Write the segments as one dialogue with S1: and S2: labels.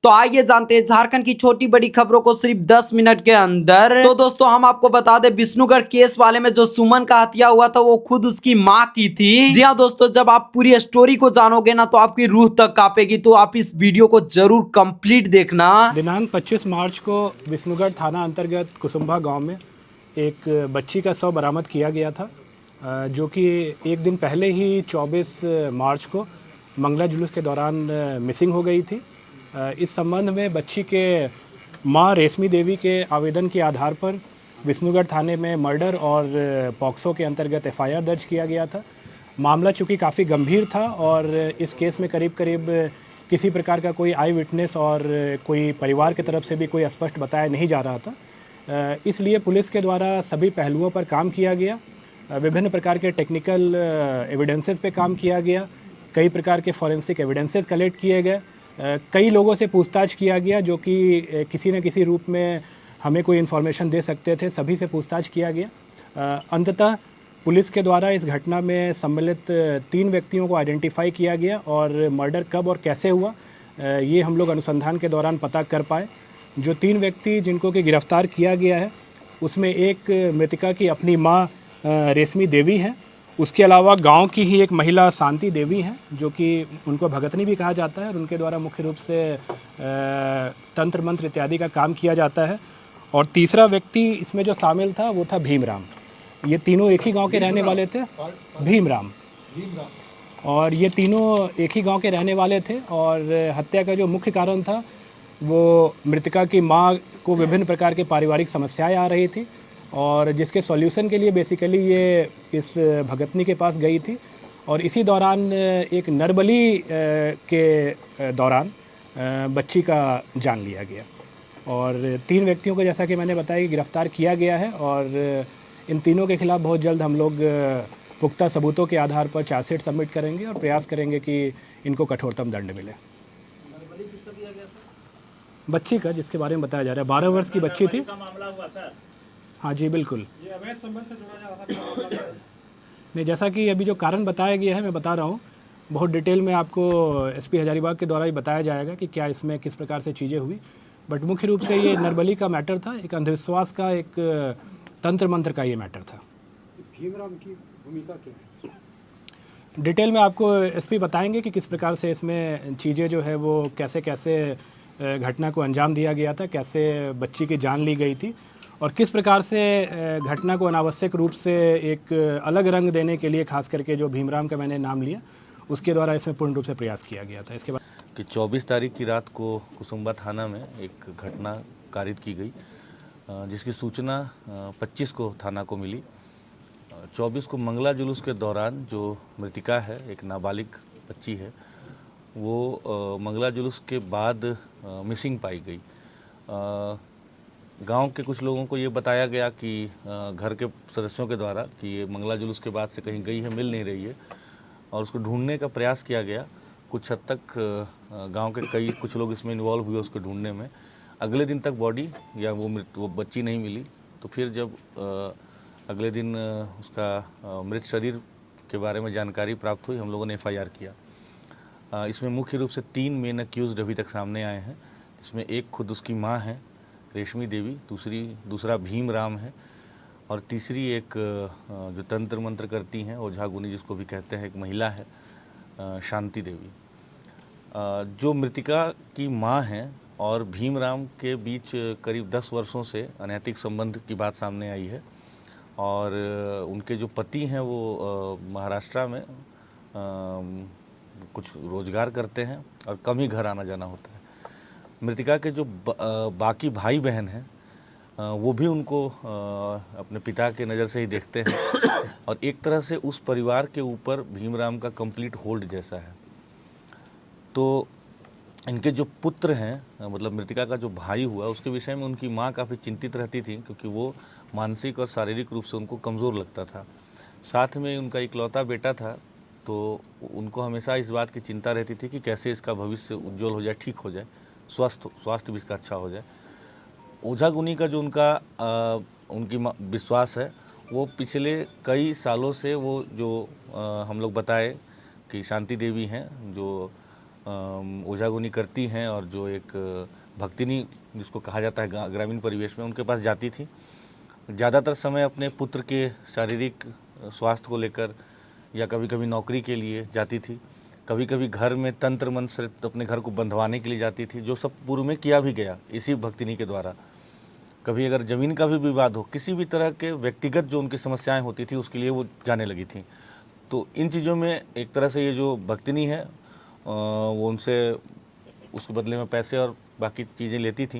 S1: तो आइए जानते हैं झारखंड की छोटी बड़ी खबरों को सिर्फ 10 मिनट के अंदर। तो दोस्तों हम आपको बता दें, विष्णुगढ़ केस वाले में जो सुमन का हत्या हुआ था वो खुद उसकी माँ की थी। जी हाँ दोस्तों, जब आप पूरी स्टोरी को जानोगे ना तो आपकी रूह तक कांपेगी। तो आप इस वीडियो को जरूर कंप्लीट देखना।
S2: दिनांक 25 मार्च को विष्णुगढ़ थाना अंतर्गत कुसुम्भा गांव में एक बच्ची का शव बरामद किया गया था, जो कि एक दिन पहले ही 24 मार्च को मंगला जुलूस के दौरान मिसिंग हो गई थी। इस संबंध में बच्ची के मां रेशमी देवी के आवेदन के आधार पर विष्णुगढ़ थाने में मर्डर और पॉक्सो के अंतर्गत एफआईआर दर्ज किया गया था। मामला चूँकि काफ़ी गंभीर था और इस केस में करीब करीब किसी प्रकार का कोई आई विटनेस और कोई परिवार की तरफ से भी कोई स्पष्ट बताया नहीं जा रहा था। इसलिए पुलिस के द्वारा सभी पहलुओं पर काम किया गया। विभिन्न प्रकार के टेक्निकल एविडेंसेस पे काम किया गया। कई प्रकार के फॉरेंसिक एविडेंसेस कलेक्ट किए गए। कई लोगों से पूछताछ किया गया जो कि किसी न किसी रूप में हमें कोई इन्फॉर्मेशन दे सकते थे। सभी से पूछताछ किया गया। अंततः पुलिस के द्वारा इस घटना में सम्मिलित 3 व्यक्तियों को आइडेंटिफाई किया गया और मर्डर कब और कैसे हुआ ये हम लोग अनुसंधान के दौरान पता कर पाए। जो 3 व्यक्ति जिनको कि गिरफ्तार किया गया है उसमें एक मृतका की अपनी मां रेशमी देवी है। उसके अलावा गांव की ही एक महिला शांति देवी हैं, जो कि उनको भगतनी भी कहा जाता है और उनके द्वारा मुख्य रूप से तंत्र मंत्र इत्यादि का काम किया जाता है। और तीसरा व्यक्ति इसमें जो शामिल था वो था भीमराम। ये तीनों एक ही गांव के रहने वाले थे। भीमराम और ये तीनों एक ही गांव के रहने वाले थे। और हत्या का जो मुख्य कारण था वो मृतका की मां को विभिन्न प्रकार के पारिवारिक समस्याएं आ रही थी और जिसके सॉल्यूशन के लिए बेसिकली ये इस भगतनी के पास गई थी। और इसी दौरान एक नरबली के दौरान बच्ची का जान लिया गया। और 3 व्यक्तियों को जैसा कि मैंने बताया कि गिरफ्तार किया गया है और इन तीनों के खिलाफ बहुत जल्द हम लोग पुख्ता सबूतों के आधार पर चार्जशीट सबमिट करेंगे और प्रयास करेंगे कि इनको कठोरतम दंड मिले। बच्ची का जिसके बारे में बताया जा रहा है 12 वर्ष की बच्ची थी। हाँ जी बिल्कुल।
S3: ये अवैध संबंध से जुड़ा जा रहा था।
S2: नहीं, जैसा कि अभी जो कारण बताया गया है मैं बता रहा हूँ, बहुत डिटेल में आपको एसपी हजारीबाग के द्वारा ही बताया जाएगा कि क्या इसमें किस प्रकार से चीज़ें हुई। बट मुख्य रूप से ये नरबली का मैटर था, एक अंधविश्वास का, एक तंत्र मंत्र का ये मैटर था।
S3: भीमराम की भूमिका क्या है?
S2: डिटेल में आपको एसपी बताएंगे कि किस प्रकार से इसमें चीज़ें जो है वो कैसे कैसे घटना को अंजाम दिया गया था, कैसे बच्ची की जान ली गई थी और किस प्रकार से घटना को अनावश्यक रूप से एक अलग रंग देने के लिए खास करके जो भीमराम का मैंने नाम लिया उसके द्वारा इसमें पूर्ण रूप से प्रयास किया गया था। इसके बाद
S4: कि 24 तारीख की रात को कुसुम्भा थाना में एक घटना कारित की गई, जिसकी सूचना 25 को थाना को मिली। 24 को मंगला जुलूस के दौरान जो मृतिका है, एक नाबालिग बच्ची है, वो मंगला जुलूस के बाद मिसिंग पाई गई। गांव के कुछ लोगों को ये बताया गया कि घर के सदस्यों के द्वारा कि ये मंगला जुलूस के बाद से कहीं गई है, मिल नहीं रही है और उसको ढूंढने का प्रयास किया गया। कुछ हद तक गांव के कुछ लोग इसमें इन्वॉल्व हुए उसको ढूंढने में। अगले दिन तक बॉडी या वो बच्ची नहीं मिली। तो फिर जब अगले दिन उसका मृत शरीर के बारे में जानकारी प्राप्त हुई, हम लोगों ने एफआईआर किया। इसमें मुख्य रूप से 3 मेन अक्यूज्ड अभी तक सामने आए हैं। इसमें एक खुद उसकी माँ है रेशमी देवी, दूसरा भीमराम है और तीसरी एक जो तंत्र मंत्र करती हैं, ओझा गुनी जिसको भी कहते हैं, एक महिला है शांति देवी। जो मृतिका की माँ हैं और भीमराम के बीच करीब 10 वर्षों से अनैतिक संबंध की बात सामने आई है और उनके जो पति हैं वो महाराष्ट्र में कुछ रोजगार करते हैं और कम ही घर आना जाना होता है। मृतिका के जो बाकी भाई बहन हैं वो भी उनको अपने पिता के नज़र से ही देखते हैं और एक तरह से उस परिवार के ऊपर भीमराम का कंप्लीट होल्ड जैसा है। तो इनके जो पुत्र हैं, मतलब मृतिका का जो भाई हुआ, उसके विषय में उनकी माँ काफ़ी चिंतित रहती थी क्योंकि वो मानसिक और शारीरिक रूप से उनको कमज़ोर लगता था। साथ में उनका इकलौता बेटा था, तो उनको हमेशा इस बात की चिंता रहती थी कि कैसे इसका भविष्य उज्जवल हो जाए, ठीक हो जाए, स्वास्थ्य भी इसका अच्छा हो जाए। ओझा गुनी का जो उनकी विश्वास है, वो पिछले कई सालों से वो जो हम लोग बताए कि शांति देवी हैं, जो ओझागुनी करती हैं और जो एक भक्तिनी जिसको कहा जाता है ग्रामीण परिवेश में, उनके पास जाती थी। ज़्यादातर समय अपने पुत्र के शारीरिक स्वास्थ्य को लेकर या कभी कभी नौकरी के लिए जाती थी, कभी कभी घर में तंत्र मंत्र से अपने घर को बंधवाने के लिए जाती थी, जो सब पूर्व में किया भी गया इसी भक्तिनी के द्वारा। कभी अगर ज़मीन का भी विवाद हो, किसी भी तरह के व्यक्तिगत जो उनकी समस्याएं होती थी, उसके लिए वो जाने लगी थी। तो इन चीज़ों में एक तरह से ये जो भक्तिनी है वो उनसे उसके बदले में पैसे और बाकी चीज़ें लेती थी।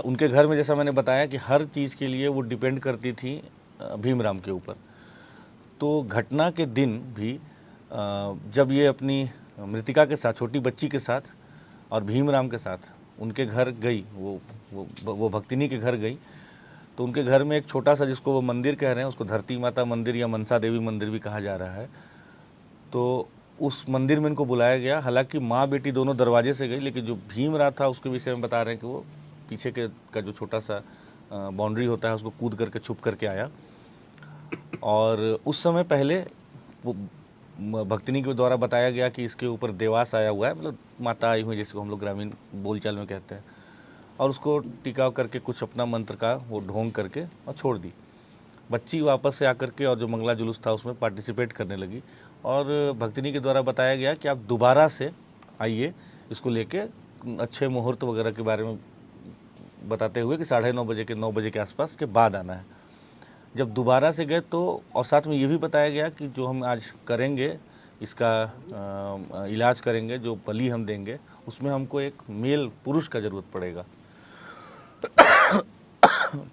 S4: उनके घर में जैसा मैंने बताया कि हर चीज़ के लिए वो डिपेंड करती थी भीमराम के ऊपर। तो घटना के दिन भी जब ये अपनी मृतिका के साथ, छोटी बच्ची के साथ और भीमराम के साथ उनके घर गई, वो भक्तिनी के घर गई, तो उनके घर में एक छोटा सा, जिसको वो मंदिर कह रहे हैं, उसको धरती माता मंदिर या मनसा देवी मंदिर भी कहा जा रहा है, तो उस मंदिर में इनको बुलाया गया। हालांकि माँ बेटी दोनों दरवाजे से गई, लेकिन जो भीमराव था उसके विषय में बता रहे हैं कि वो पीछे का जो छोटा सा बाउंड्री होता है उसको कूद करके छुप करके आया। और उस समय पहले भक्तिनी के द्वारा बताया गया कि इसके ऊपर देवास आया हुआ है, मतलब माता आई हुई है, जिसको हम लोग ग्रामीण बोलचाल में कहते हैं, और उसको टिकाव करके कुछ अपना मंत्र का वो ढोंग करके और छोड़ दी। बच्ची वापस से आकर के और जो मंगला जुलूस था उसमें पार्टिसिपेट करने लगी, और भक्तिनी के द्वारा बताया गया कि आप दोबारा से आइए, इसको लेके अच्छे मुहूर्त वगैरह के बारे में बताते हुए कि 9:30 बजे के 9 बजे के आसपास के बाद आना है। जब दोबारा से गए तो, और साथ में ये भी बताया गया कि जो हम आज करेंगे, इसका इलाज करेंगे, जो बलि हम देंगे, उसमें हमको एक मेल पुरुष का ज़रूरत पड़ेगा।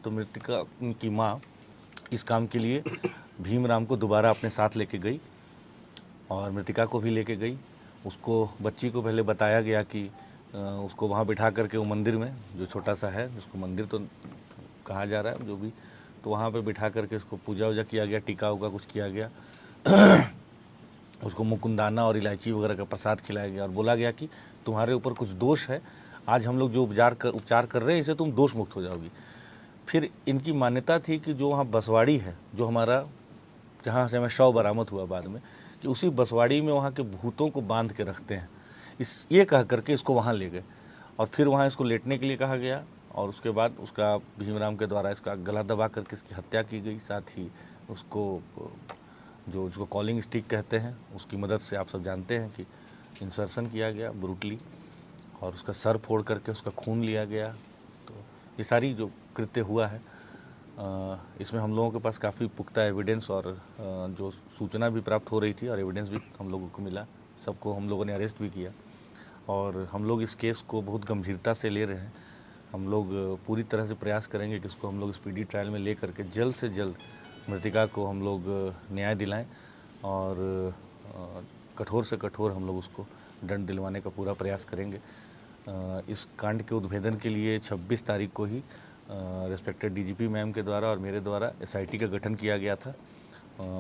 S4: तो मृतिका की माँ इस काम के लिए भीमराम को दोबारा अपने साथ लेके गई और मृतिका को भी लेके गई। उसको, बच्ची को पहले बताया गया कि उसको वहाँ बिठा करके वो मंदिर में, जो छोटा सा है, जिसको मंदिर तो कहा जा रहा है जो भी, तो वहाँ पे बिठा करके उसको पूजा वूजा किया गया, टीका उका कुछ किया गया। उसको मुकुंदाना और इलायची वगैरह का प्रसाद खिलाया गया और बोला गया कि तुम्हारे ऊपर कुछ दोष है, आज हम लोग जो उपचार कर रहे हैं, इससे तुम दोष मुक्त हो जाओगी। फिर इनकी मान्यता थी कि जो वहाँ बसवाड़ी है, जो हमारा, जहाँ से हमें शव बरामद हुआ बाद में, कि उसी बसवाड़ी में वहाँ के भूतों को बांध के रखते हैं। ये कह करके इसको वहाँ ले गए और फिर वहाँ इसको लेटने के लिए कहा गया, और उसके बाद उसका भीमराम के द्वारा इसका गला दबा करके इसकी हत्या की गई। साथ ही उसको, जो उसको कॉलिंग स्टिक कहते हैं, उसकी मदद से आप सब जानते हैं कि इंसर्शन किया गया ब्रूटली, और उसका सर फोड़ करके उसका खून लिया गया। तो ये सारी जो कृत्य हुआ है, इसमें हम लोगों के पास काफ़ी पुख्ता एविडेंस और जो सूचना भी प्राप्त हो रही थी और एविडेंस भी हम लोगों को मिला। सबको हम लोगों ने अरेस्ट भी किया और हम लोग इस केस को बहुत गंभीरता से ले रहे हैं। हम लोग पूरी तरह से प्रयास करेंगे कि इसको हम लोग स्पीडी ट्रायल में ले करके जल्द से जल्द मृतिका को हम लोग न्याय दिलाएं और कठोर से कठोर हम लोग उसको दंड दिलवाने का पूरा प्रयास करेंगे। इस कांड के उद्भेदन के लिए 26 तारीख को ही रिस्पेक्टेड डीजीपी मैम के द्वारा और मेरे द्वारा एसआईटी का गठन किया गया था।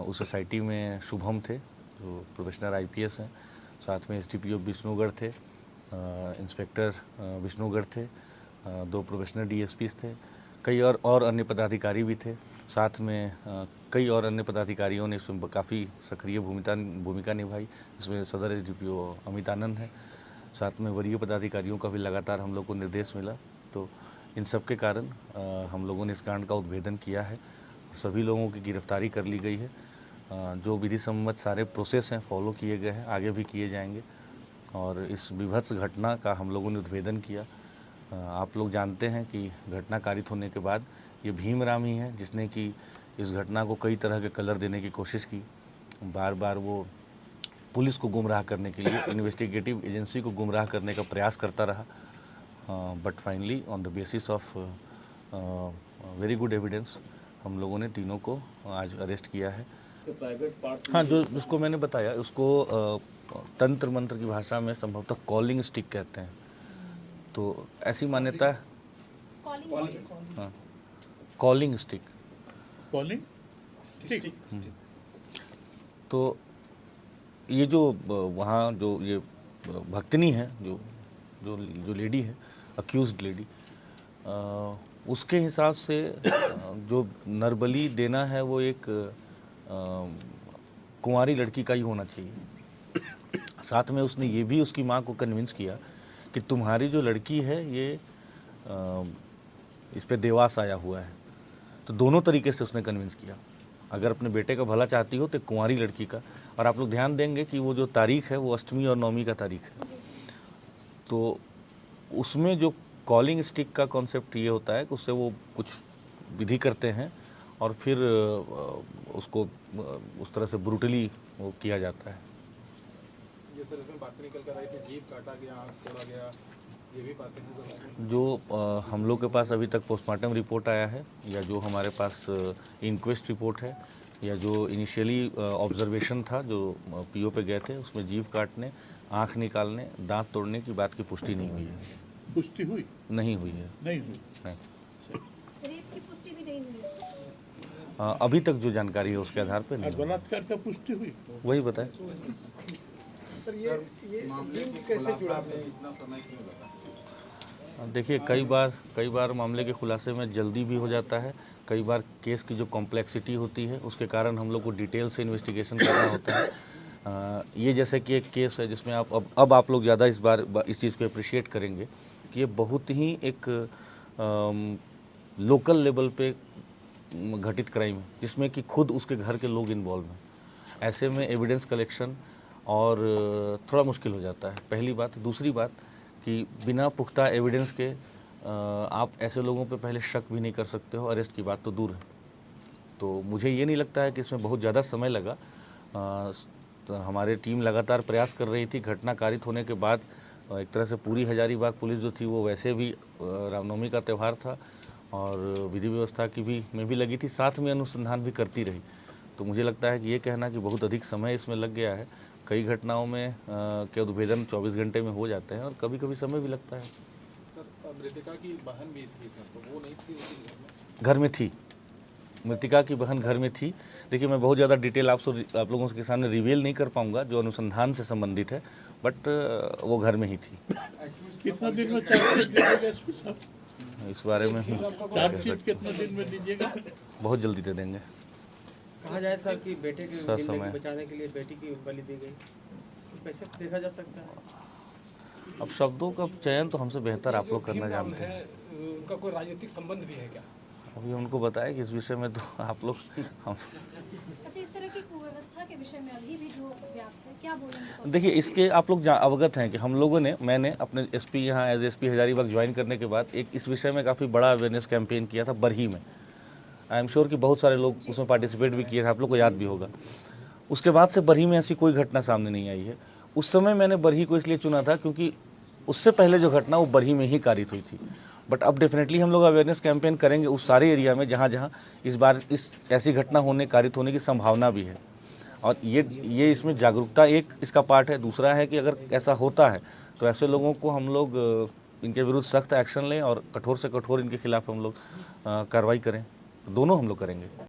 S4: उस एसआईटी में शुभम थे, जो प्रोफेशनल आईपीएस हैं, साथ में एसडीपीओ विष्णुगढ़ थे, इंस्पेक्टर विष्णुगढ़ थे, 2 प्रोफेशनल डीएसपीस थे, कई और अन्य पदाधिकारी भी थे। साथ में कई और अन्य पदाधिकारियों ने इसमें काफ़ी सक्रिय भूमिका निभाई। इसमें सदर एसडीपीओ अमित आनंद है, साथ में वरीय पदाधिकारियों का भी लगातार हम लोग को निर्देश मिला। तो इन सब के कारण हम लोगों ने इस कांड का उद्भेदन किया है, सभी लोगों की गिरफ्तारी कर ली गई है। जो विधि सम्मत सारे प्रोसेस हैं फॉलो किए गए हैं, आगे भी किए जाएंगे, और इस विभत्स घटना का हम लोगों ने उद्भेदन किया। आप लोग जानते हैं कि घटना कारित होने के बाद ये भीमराम ही है जिसने कि इस घटना को कई तरह के कलर देने की कोशिश की। बार बार वो पुलिस को गुमराह करने के लिए, इन्वेस्टिगेटिव एजेंसी को गुमराह करने का प्रयास करता रहा, but finally on the basis of very good evidence हम लोगों ने तीनों को आज अरेस्ट किया है। हाँ, जो जिसको मैंने बताया उसको तंत्र मंत्र की भाषा में संभवतः कॉलिंग स्टिक कहते हैं। तो ऐसी मान्यता है, हाँ, कॉलिंग स्टिक। तो ये जो वहाँ जो ये भक्तिनी है, जो लेडी है, अक्यूज्ड लेडी, उसके हिसाब से जो नरबली देना है वो एक कुंवारी लड़की का ही होना चाहिए। साथ में उसने ये भी उसकी माँ को कन्विंस किया कि तुम्हारी जो लड़की है ये इस पे देवास आया हुआ है। तो दोनों तरीके से उसने कन्विंस किया। अगर अपने बेटे का भला चाहती हो तो कुंवारी लड़की का, और आप लोग ध्यान देंगे कि वो जो तारीख है वो अष्टमी और नवमी का तारीख है। तो उसमें जो कॉलिंग स्टिक का कॉन्सेप्ट ये होता है कि उससे वो कुछ विधि करते हैं और फिर उसको उस तरह से ब्रूटली वो किया जाता है।
S5: ये सर इसमें बातें निकल कर आई थी, जीभ काटा गया, आँख तोड़ा गया, ये भी बातें हैं सर।
S4: जो हम लोग के पास अभी तक पोस्टमार्टम रिपोर्ट आया है, या जो हमारे पास इंक्वेस्ट रिपोर्ट है, या जो इनिशियली ऑब्जर्वेशन था जो पीओ पे गए थे, उसमें जीभ काटने, आँख निकालने, दांत तोड़ने की बात की पुष्टि नहीं हुई है।
S5: पुष्टि हुई?
S4: नहीं हुई है।
S5: नहीं हुई।
S4: नहीं।
S6: रेप की पुष्टि भी नहीं हुई।
S4: अभी तक जो जानकारी है उसके आधार पर
S5: आज
S4: नहीं हुई।
S5: बलात्कार का पुष्टि हुई?
S4: वही बताए।
S3: सर ये लिंक कैसे जुड़ा है? इतना समय क्यों लगा?
S4: देखिए, कई बार मामले के खुलासे में जल्दी भी हो जाता है। कई बार केस की जो कॉम्प्लेक्सिटी होती है उसके कारण हम लोग को डिटेल से इन्वेस्टिगेशन करना होता है। ये जैसे कि एक केस है जिसमें अब आप लोग ज़्यादा इस बार इस चीज़ को अप्रिशिएट करेंगे कि ये बहुत ही एक लोकल लेवल पे घटित क्राइम है, जिसमें कि खुद उसके घर के लोग इन्वॉल्व हैं। ऐसे में एविडेंस कलेक्शन और थोड़ा मुश्किल हो जाता है, पहली बात। दूसरी बात कि बिना पुख्ता एविडेंस के आप ऐसे लोगों पे पहले शक भी नहीं कर सकते हो, अरेस्ट की बात तो दूर है। तो मुझे ये नहीं लगता है कि इसमें बहुत ज़्यादा समय लगा। तो हमारी टीम लगातार प्रयास कर रही थी। घटना कारित होने के बाद एक तरह से पूरी हजारीबाग पुलिस जो थी वो वैसे भी रामनवमी का त्यौहार था और विधि व्यवस्था की भी में भी लगी थी, साथ में अनुसंधान भी करती रही। तो मुझे लगता है कि ये कहना कि बहुत अधिक समय इसमें लग गया है, कई घटनाओं में के उद्भेदन 24 घंटे में हो जाते हैं और कभी कभी समय भी लगता है।
S5: सर मृतिका की बहन भी थी सर, तो वो नहीं थी उसी घर में?
S4: घर में थी, मृतिका की बहन घर में थी। देखिए, मैं बहुत ज़्यादा डिटेल आप लोगों के सामने रिवील नहीं कर पाऊंगा जो अनुसंधान से संबंधित है, बट वो घर में ही थी।
S5: कितना दिन में चार्जशीट दीजिएगा एसपी साहब?
S4: इस बारे में
S5: चार्जशीट कितना दिन में दीजिएगा?
S4: बहुत जल्दी दे देंगे।
S7: कहा जाए सर कि बेटे की
S4: सर,
S7: जिंदगी
S4: समय।
S7: बचाने के लिए बेटी की बलि दी गई, तो कैसे देखा जा सकता है?
S4: अब शब्दों का चयन तो हमसे बेहतर आप लोग करना जानते हैं।
S2: उनका कोई राजनीतिक संबंध भी है क्या?
S4: अभी उनको बताया कि इस विषय में तो आप लोग हम
S6: अच्छा, इस तरह की कुव्यवस्था के विषय में अभी भी जो व्याप्त है, क्या बोलेंगे?
S4: देखिए, इसके आप लोग अवगत हैं कि हम लोगों ने मैंने अपने एसपी यहाँ एज एसपी हजारीबाग ज्वाइन करने के बाद एक इस विषय में काफ़ी बड़ा अवेयरनेस कैंपेन किया था बरही में। आई एम श्योर कि बहुत सारे लोग उसमें पार्टिसिपेट भी किए थे, आप लोग को याद भी होगा। उसके बाद से बरही में ऐसी कोई घटना सामने नहीं आई है। उस समय मैंने बरही को इसलिए चुना था क्योंकि उससे पहले जो घटना वो बरही में ही कारित हुई थी। बट अब डेफिनेटली हम लोग अवेयरनेस कैंपेन करेंगे उस सारे एरिया में जहाँ जहाँ इस बार इस ऐसी घटना कारित होने की संभावना भी है। और ये इसमें जागरूकता एक इसका पार्ट है। दूसरा है कि अगर ऐसा होता है तो ऐसे लोगों को हम लोग इनके विरुद्ध सख्त एक्शन लें और कठोर से कठोर इनके खिलाफ हम लोग कार्रवाई करें। दोनों हम लोग करेंगे।